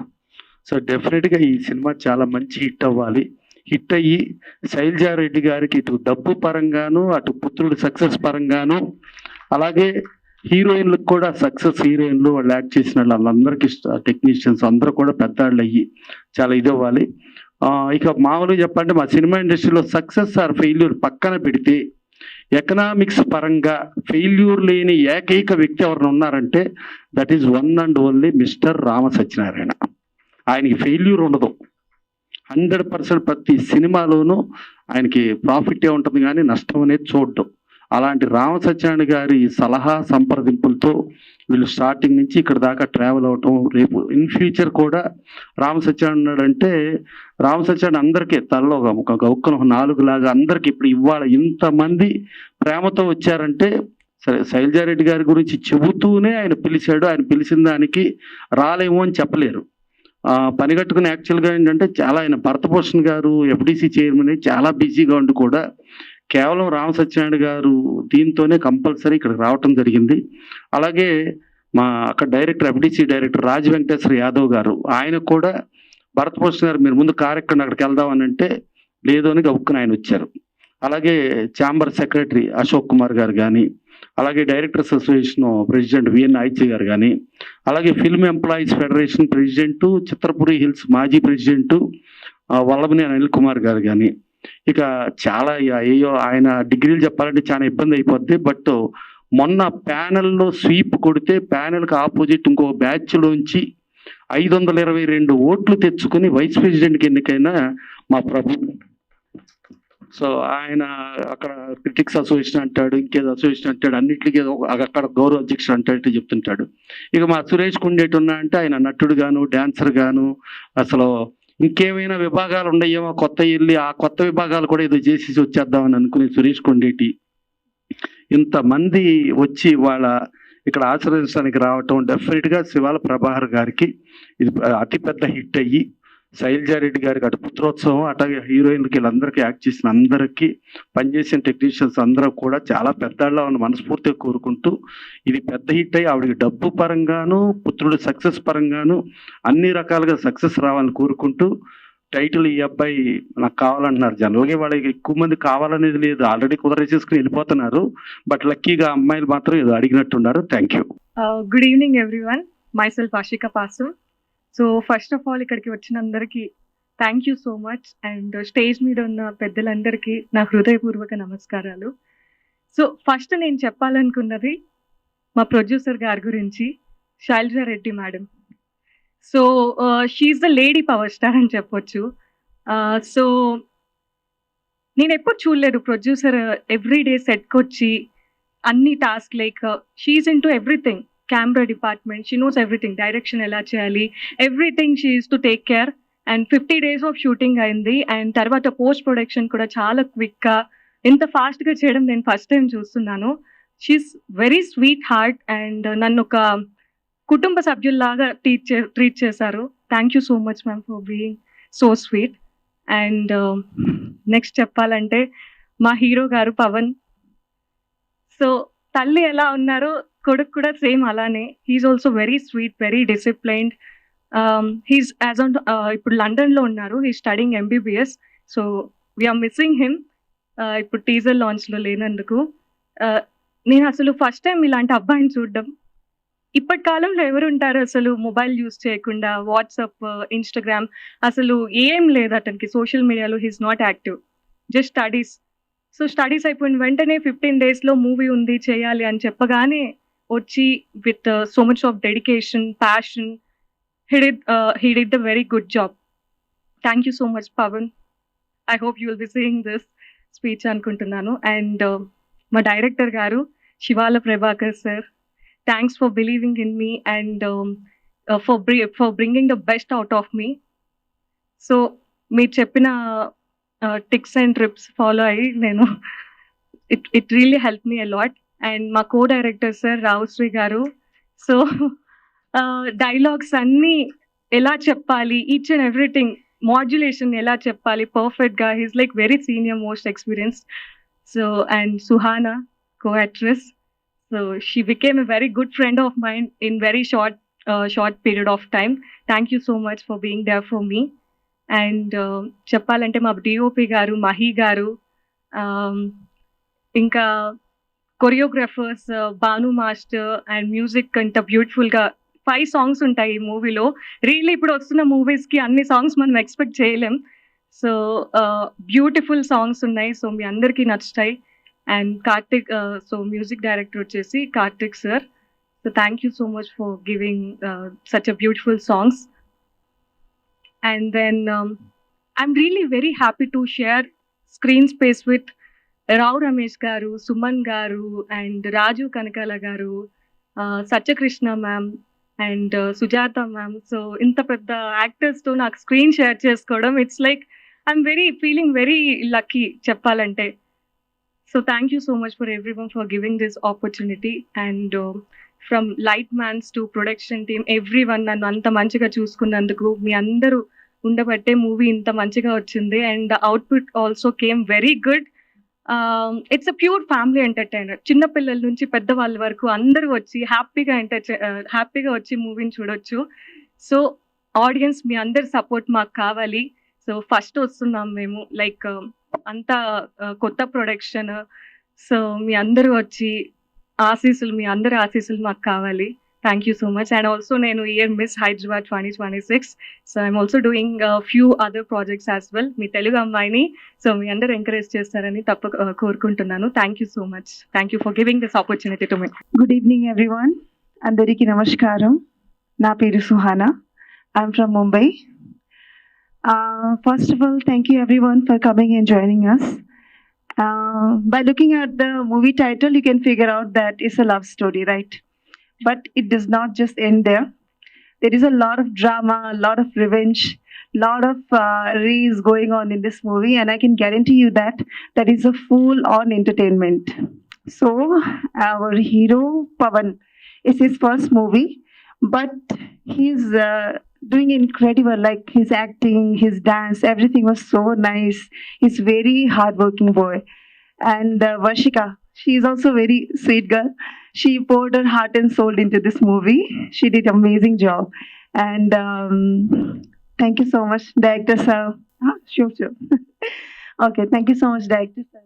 Speaker 8: సో డెఫినెట్గా ఈ సినిమా చాలా మంచి హిట్ అవ్వాలి. హిట్ అయ్యి శైలజారెడ్డి గారికి ఇటు డబ్బు పరంగాను, అటు పుత్రుడి సక్సెస్ పరంగాను, అలాగే హీరోయిన్లకు కూడా సక్సెస్, హీరోయిన్లు వాళ్ళు యాక్ట్ చేసిన వాళ్ళందరికీ టెక్నీషియన్స్ అందరూ కూడా పెద్దవాళ్ళు అయ్యి చాలా ఇది అవ్వాలి. ఇక మామూలుగా చెప్పంటే మా సినిమా ఇండస్ట్రీలో సక్సెస్ ఆర్ ఫెయిల్యూర్ పక్కన పెడితే ఎకనామిక్స్ పరంగా ఫెయిల్యూర్ లేని ఏకైక వ్యక్తి ఎవరైనా ఉన్నారంటే that is one and only mister Rama Satyanarayana. ఆయనకి ఫెయిల్యూర్ ఉండదు. 100% ప్రతి సినిమాలోనూ ఆయనకి ప్రాఫిటే ఉంటుంది కానీ నష్టం అనేది చూడడం. అలాంటి రామ సత్యనారాయణ గారి సలహా సంప్రదింపులతో వీళ్ళు స్టార్టింగ్ నుంచి ఇక్కడ దాకా ట్రావెల్ అవటం, రేపు ఇన్ ఫ్యూచర్ కూడా రామ సత్యనారాయణ అంటే రామ సత్యనారాయణ అందరికీ తలలో ఒక గౌక్కను 4 లాగా అందరికి ఇప్పుడు ఇవాళ ఇంతమంది ప్రేమతో వచ్చారంటే సరే శైలజారెడ్డి గారి గురించి చెబుతూనే ఆయన పిలిచాడు. ఆయన పిలిచిన దానికి రాలేమో అని చెప్పలేరు. పని కట్టుకుని యాక్చువల్గా ఏంటంటే చాలా ఆయన భరతభూషణ్ గారు ఎఫ్డిసి చైర్మన్ చాలా బిజీగా ఉండి కూడా కేవలం రామ సత్యనారాయణ గారు దీంతోనే కంపల్సరీ ఇక్కడికి రావటం జరిగింది. అలాగే మా అక్కడ director FDC director Raj Venkateswara Yadav గారు ఆయన కూడా భరతభూషణ్ గారు మీరు ముందు కార్యక్రమం అక్కడికి వెళ్దామని అంటే లేదు అని గబుక్కుని ఆయన వచ్చారు. అలాగే ఛాంబర్ సెక్రటరీ అశోక్ కుమార్ గారు కానీ, అలాగే directors association president V N garu కానీ, అలాగే film employees federation president Chitrapuri hills మాజీ ప్రెసిడెంట్ వల్లభనేని అనిల్ కుమార్ గారు కానీ, ఇక చాలా అయ్యో ఆయన డిగ్రీలు చెప్పాలంటే చాలా ఇబ్బంది అయిపోద్ది. బట్ మొన్న ప్యానెల్లో స్వీప్ కొడితే ప్యానెల్కి ఆపోజిట్ ఇంకో బ్యాచ్లోంచి 522 ఓట్లు తెచ్చుకుని వైస్ ప్రెసిడెంట్కి ఎన్నికైన మా ప్రభు. సో ఆయన అక్కడ క్రిటిక్స్ అసోసియేషన్ అంటాడు, ఇంకేదో అసోసియేషన్ అంటాడు, అన్నింటికి అక్కడ గౌరవ అధ్యక్షుడు అంటాడు చెప్తుంటాడు. ఇక మా సురేష్ కుండేటి ఉన్నా అంటే ఆయన నటుడు గాను, డాన్సర్ గాను, అసలు ఇంకేమైనా విభాగాలు ఉన్నాయేమో కొత్త వెళ్ళి ఆ కొత్త విభాగాలు కూడా ఏదో చేసి వచ్చేద్దామని అనుకునే సురేష్ కొండేటి ఇంతమంది వచ్చి వాళ్ళ ఇక్కడ ఆశీర్వదించడానికి రావటం డెఫినెట్గా శివాల ప్రభాకర్ గారికి ఇది అతిపెద్ద హిట్ అయ్యి శైలజారెడ్డి గారికి అటు పుత్రోత్సవం అట్లాగే హీరోయిన్లకి వీళ్ళందరికీ యాక్ట్ చేసిన అందరికీ పనిచేసిన టెక్నీషియన్స్ అందరూ కూడా చాలా పెద్దళ్ళ ఉన్న మనస్ఫూర్తిగా కోరుకుంటూ ఇది పెద్ద హిట్ అయ్యి ఆవిడకి డబ్బు పరంగాను పుత్రుడు సక్సెస్ పరంగాను అన్ని రకాలుగా సక్సెస్ రావాలని కోరుకుంటూ టైటిల్ ఈ అబ్బాయి నాకు కావాలంటున్నారు. జనరల్గా వాళ్ళకి ఎక్కువ మంది కావాలనేది లేదు, ఆల్రెడీ కుదరేసేసుకుని వెళ్ళిపోతున్నారు. బట్ లక్కీగా అమ్మాయిలు మాత్రం ఏదో అడిగినట్టున్నారు. Thank you.
Speaker 9: Good evening everyone, myself Ashika Pasu. So first of all ఇక్కడికి వచ్చిన అందరికీ thank you so much. And stage మీద ఉన్న పెద్దలందరికీ నా హృదయపూర్వక నమస్కారాలు. సో ఫస్ట్ నేను చెప్పాలనుకున్నది మా ప్రొడ్యూసర్ గారి గురించి, Shailaja Reddy madam. So she is the lady power star అని చెప్పొచ్చు. సో నేను ఎప్పుడు చూడలేదు ప్రొడ్యూసర్ ఎవ్రీడే సెట్కి వచ్చి అన్ని task like she is in to everything, camera department, she knows everything, direction ఎలా చేయాలి, everything she is to take care. And 50 days of shooting అయింది. అండ్ తర్వాత పోస్ట్ ప్రొడక్షన్ కూడా చాలా క్విక్గా ఇంత ఫాస్ట్గా చేయడం నేను ఫస్ట్ టైం చూస్తున్నాను. She is very sweet heart and నన్ను ఒక కుటుంబ సభ్యుల్లాగా ట్రీట్ చేశారు. Thank you so much ma'am for being so sweet. And next చెప్పాలంటే మా హీరో గారు పవన్. సో తల్లి ఎలా ఉన్నారో కొడుకు కూడా సేమ్ అలానే. He is also very sweet, very disciplined. He's as on ఇప్పుడు లండన్లో ఉన్నారు, he studying MBBS. So we are missing him ఇప్పుడు టీజర్ లాంచ్లో లేనందుకు. నేను అసలు ఫస్ట్ టైం ఇలాంటి అబ్బాయిని చూడడం. ఇప్పటి కాలంలో ఎవరు ఉంటారు అసలు మొబైల్ యూజ్ చేయకుండా, వాట్సాప్, ఇన్స్టాగ్రామ్ అసలు ఏం లేదు అతనికి. సోషల్ మీడియాలో he's not active, just studies. So studies అయిపోయిన వెంటనే 15 daysలో మూవీ ఉంది చేయాలి అని చెప్పగానే వచ్చి with so much of dedication, passion, he did the very good job. Thank you so much Pavan. I hope you will be seeing this speech అనుకుంటున్నాను. అండ్ మా డైరెక్టర్ గారు Shivala Prabhakar sir, thanks for believing in me and for bringing the best out of me. So మీరు చెప్పిన టిక్స్ అండ్ ట్రిప్స్ ఫాలో అయ్యి నేను it really help me a lot. And మా కో డైరెక్టర్ సార్ రావుశ్రీ గారు, సో డైలాగ్స్ అన్నీ ఎలా చెప్పాలి, ఈచ్ అండ్ ఎవ్రీథింగ్, మాడ్యులేషన్ ఎలా చెప్పాలి పర్ఫెక్ట్గా, he's like very senior, most experienced. So and Suhana co-actress, so she became a very good friend of mine in very short period of time. Thank you so much for being there for me. And చెప్పాలంటే మా డిఓపి గారు, మహి గారు, ఇంకా choreographers Bhanu master and music అంత బ్యూటిఫుల్గా 5 songs ఉంటాయి ఈ మూవీలో. రియల్లీ ఇప్పుడు వస్తున్న మూవీస్కి అన్ని సాంగ్స్ మనం ఎక్స్పెక్ట్ చేయలేం. సో బ్యూటిఫుల్ సాంగ్స్ ఉన్నాయి, సో మీ అందరికీ నచ్చుతాయి. And Karthik, so music director వచ్చేసి Karthik sir. So thank you so much for giving such a beautiful songs. And then I'm really very happy to share screen space with Rao Ramesh garu, Suman garu, and Raju Kanakala garu, Satyakrishna ma'am and Sujatha ma'am. So ఇంత పెద్ద యాక్టర్స్తో నాకు స్క్రీన్ షేర్ చేసుకోవడం, it's like I'm feeling very lucky చెప్పాలంటే. So thank you so much for everyone for giving this opportunity, and from lightmans to production team, everyone నన్ను అంత మంచిగా చూసుకున్నందుకు, మీ అందరూ ఉండబట్టే మూవీ ఇంత మంచిగా వచ్చింది. And the output also came very good. It's a pure family entertainer. చిన్నపిల్లల నుంచి పెద్దవాళ్ళ వరకు అందరూ వచ్చి హ్యాపీగా వచ్చి మూవీని చూడొచ్చు. సో ఆడియన్స్ మీ అందరి సపోర్ట్ మాకు కావాలి. సో ఫస్ట్ వస్తున్నాం మేము, లైక్ అంతా కొత్త ప్రొడక్షన్. సో మీ అందరూ వచ్చి మీ అందరి ఆశీస్సులు మాకు కావాలి. Thank you so much. And also నేను year miss Hyderabad 2026. So I'm also doing few other projects as well. మీ తెలుగు అమ్మాయిని సో మీ అందరూ ఎంకరేజ్ చేస్తారని కోరుకుంటున్నాను. Thank you so much. Thank you for giving this opportunity to me.
Speaker 10: Good evening everyone. అందరికీ నమస్కారం. నా పేరు Suhana. I'm from Mumbai. First of all, thank you everyone for coming and joining us. By looking at the movie title, you can figure out that it's a love story, right? But it does not just end there. There is a lot of drama, a lot of revenge, lot of race going on in this movie, and I can guarantee you that that is a full-on entertainment. So, our hero Pawan, it's his first movie, but he's doing incredible, like his acting, his dance, everything was so nice. He's very hardworking boy. And Varshika, she is also very sweet girl. She poured her heart and soul into this movie. She did amazing job. And thank you so much, director sir. Sure. Okay, thank you so much, director sir.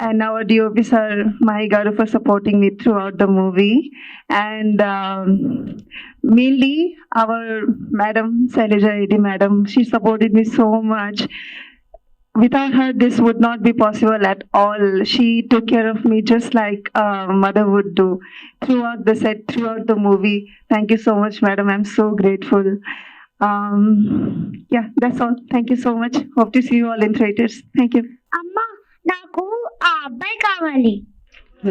Speaker 10: And our DOP sir, Mahi Garu, for supporting me throughout the movie. And mainly our madam, Shailaja Reddy madam, she supported me so much. Without her, this would not be possible at all. She took care of me just like a mother would do throughout the set, throughout the movie. Thank you so much, madam. I'm so grateful. Yeah, that's all. Thank you so much. Hope to see you all in theaters. Thank you.
Speaker 11: అమ్మా, నాకు ఆ అబ్బాయి కావాలి.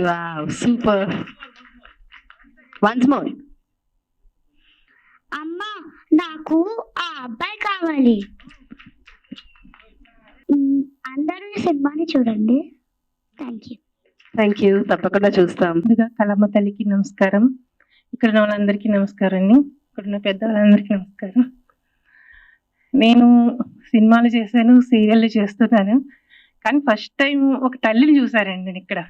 Speaker 4: Wow, super. Once more.
Speaker 11: అమ్మా, నాకు ఆ అబ్బాయి కావాలి. అందరూ ఈ సినిమాని చూడండి. Thank you.
Speaker 4: తప్పకుండా చూస్తాం.
Speaker 12: ముందుగా కళమ్మ తల్లికి నమస్కారం. ఇక్కడ ఉన్న వాళ్ళందరికీ నమస్కారం అండి. ఇక్కడ ఉన్న పెద్దవాళ్ళందరికీ నమస్కారం. నేను సినిమాలు చేశాను, సీరియళ్ళు చేస్తున్నాను, కానీ ఫస్ట్ టైం ఒక తల్లిని చూసానండి నేను ఇక్కడ.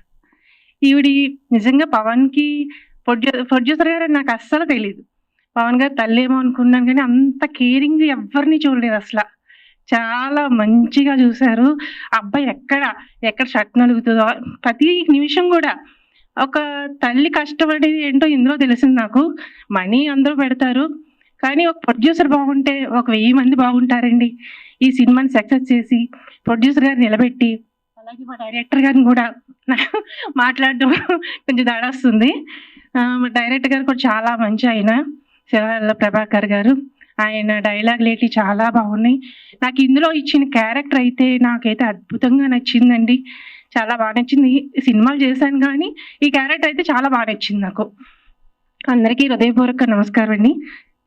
Speaker 12: ఈవిడి నిజంగా పవన్కి ప్రొడ్యూసర్ గారు నాకు అస్సలు తెలియదు. పవన్ గారు తల్లి ఏమో అనుకున్నాను, కానీ అంత కేరింగ్ ఎవరిని చూడలేదు అసలు. చాలా మంచిగా చూశారు. అబ్బాయి ఎక్కడ షర్ట్ నలుగుతుందో ప్రతి నిమిషం కూడా. ఒక తల్లి కష్టపడేది ఏంటో ఇందులో తెలిసింది నాకు. మనీ అందరూ పెడతారు, కానీ ఒక ప్రొడ్యూసర్ బాగుంటే ఒక 1000 మంది బాగుంటారండి. ఈ సినిమాని సక్సెస్ చేసి ప్రొడ్యూసర్ గారు నిలబెట్టి, అలాగే మా డైరెక్టర్ గారిని కూడా మాట్లాడడం కొంచెం దాడొస్తుంది. మా డైరెక్టర్ గారు కూడా చాలా మంచి ఆయన, శివాల ప్రభాకర్ గారు. ఆయన డైలాగ్ లేటి చాలా బాగున్నాయి. నాకు ఇందులో ఇచ్చిన క్యారెక్టర్ అయితే నాకైతే అద్భుతంగా నచ్చిందండి. చాలా బాగా నచ్చింది. సినిమాలు చేశాను కానీ ఈ క్యారెక్టర్ అయితే చాలా బాగా నచ్చింది నాకు. అందరికీ హృదయపూర్వక నమస్కారం అండి.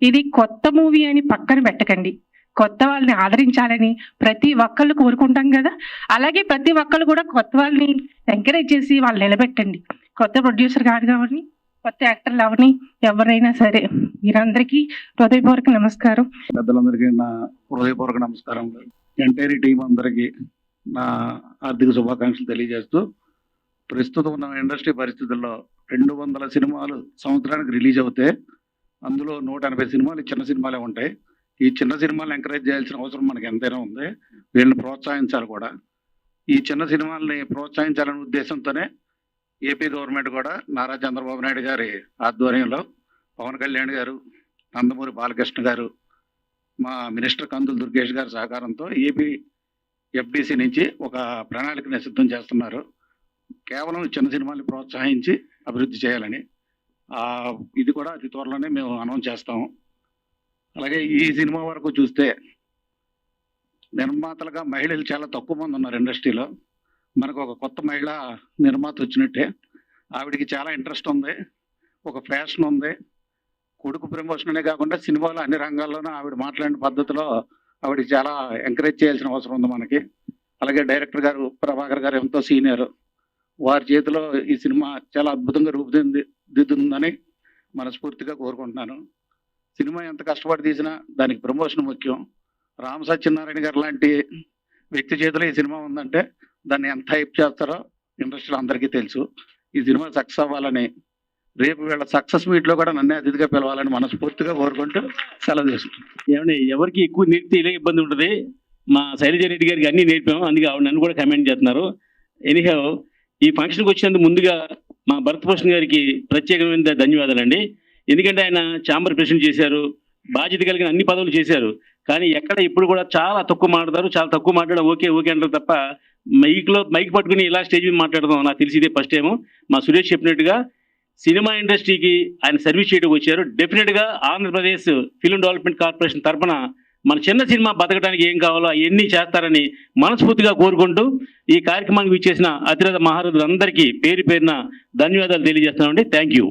Speaker 12: ఇది కొత్త మూవీ అని పక్కన పెట్టకండి. కొత్త వాళ్ళని ఆదరించాలని ప్రతి ఒక్కళ్ళు కోరుకుంటాం కదా. అలాగే ప్రతి ఒక్కళ్ళు కూడా కొత్త వాళ్ళని ఎంకరేజ్ చేసి వాళ్ళు నిలబెట్టండి. కొత్త ప్రొడ్యూసర్ కావని, కొత్త యాక్టర్లు అవని, ఎవరైనా సరే మీరందరికీ హృదయపూర్వక నమస్కారం.
Speaker 8: పెద్దలందరికీ నా హృదయపూర్వక నమస్కారం. ఎంటైర్ టీం అందరికీ నా ఆర్థిక శుభాకాంక్షలు తెలియజేస్తూ, ప్రస్తుతం ఉన్న ఇండస్ట్రీ పరిస్థితుల్లో 200 సినిమాలు సంవత్సరానికి రిలీజ్ అవుతే అందులో 180 సినిమాలు చిన్న సినిమాలే ఉంటాయి. ఈ చిన్న సినిమాలను ఎంకరేజ్ చేయాల్సిన అవసరం మనకి ఎంతైనా ఉంది. వీళ్ళని ప్రోత్సహించాలి కూడా. ఈ చిన్న సినిమాలని ప్రోత్సహించాలనే ఉద్దేశంతోనే ఏపీ గవర్నమెంట్ కూడా నారా చంద్రబాబు నాయుడు గారి ఆధ్వర్యంలో పవన్ కళ్యాణ్ గారు, నందమూరి బాలకృష్ణ గారు, మా మినిస్టర్ కందులు దుర్గేష్ గారి సహకారంతో ఏపీ ఎఫ్డిసి నుంచి ఒక ప్రణాళికని సిద్ధం చేస్తున్నారు. కేవలం చిన్న సినిమాల్ని ప్రోత్సహించి అభివృద్ధి చేయాలని. ఇది కూడా అతి త్వరలోనే మేము అనౌన్స్ చేస్తాము. అలాగే ఈ సినిమా వరకు చూస్తే నిర్మాతలుగా మహిళలు చాలా తక్కువ మంది ఉన్నారు ఇండస్ట్రీలో. మనకు ఒక కొత్త మహిళ నిర్మాత వచ్చినట్టే. ఆవిడికి చాలా ఇంట్రెస్ట్ ఉంది, ఒక ఫ్యాషన్ ఉంది. కొడుకు ప్రమోషన్ అనే కాకుండా సినిమాలో అన్ని రంగాల్లోనూ ఆవిడ మాట్లాడిన పద్ధతిలో ఆవిడకి చాలా ఎంకరేజ్ చేయాల్సిన అవసరం ఉంది మనకి. అలాగే డైరెక్టర్ గారు ప్రభాకర్ గారు ఎంతో సీనియర్. వారి చేతిలో ఈ సినిమా చాలా అద్భుతంగా రూపుదిద్దుతుందని మనస్ఫూర్తిగా కోరుకుంటున్నాను. సినిమా ఎంత కష్టపడి తీసినా దానికి ప్రమోషన్ ముఖ్యం. రామ సత్యనారాయణ గారు లాంటి వ్యక్తి చేతిలో ఈ సినిమా ఉందంటే దాన్ని ఎంత హైప్ చేస్తారో ఇండస్ట్రీలో అందరికీ తెలుసు. ఈ సినిమా సక్సెస్ అవ్వాలని, రేపు వీళ్ళ సక్సెస్ మీట్లో కూడా నన్నే అతిథిగా పిలవాలని మనస్ఫూర్తిగా కోరుకుంటూ సెలవు తీసుకుంటాను.
Speaker 3: ఏమంటే ఎవరికి ఎక్కువ నేర్పితే ఇలా ఇబ్బంది ఉంటుంది. మా శైలజారెడ్డి గారికి అన్నీ నేర్పాము, అందుకే ఆవిడ నన్ను కూడా కమెంట్ చేస్తున్నారు. ఎనీహౌ ఈ ఫంక్షన్కి వచ్చినందుకు ముందుగా మా భరతభూషణ్ గారికి ప్రత్యేకమైన ధన్యవాదాలండి. ఎందుకంటే ఆయన ఛాంబర్ ప్రెసిడెంట్ చేశారు, బాధ్యత కలిగిన అన్ని పదవులు చేశారు. కానీ ఎక్కడ ఇప్పుడు కూడా చాలా తక్కువ మాట్లాడతారు, చాలా తక్కువ మాట్లాడ ఓకే ఓకే అంటారు తప్ప మైక్ పట్టుకుని ఇలా స్టేజ్ మీద మాట్లాడదాం నాకు తెలిసి ఇదే ఫస్ట్ టైము. మా సురేష్ చెప్పినట్టుగా సినిమా ఇండస్ట్రీకి ఆయన సర్వీస్ చేయడానికి వచ్చారు. డెఫినెట్గా ఆంధ్రప్రదేశ్ ఫిల్మ్ డెవలప్మెంట్ కార్పొరేషన్ తరఫున మన చిన్న సినిమా బతకడానికి ఏం కావాలో అవన్నీ చేస్తారని మనస్ఫూర్తిగా కోరుకుంటూ ఈ కార్యక్రమానికి విచ్చేసిన అతిరథ మహారథులందరికీ పేరు పేరున ధన్యవాదాలు తెలియజేస్తున్నామండి. Thank you.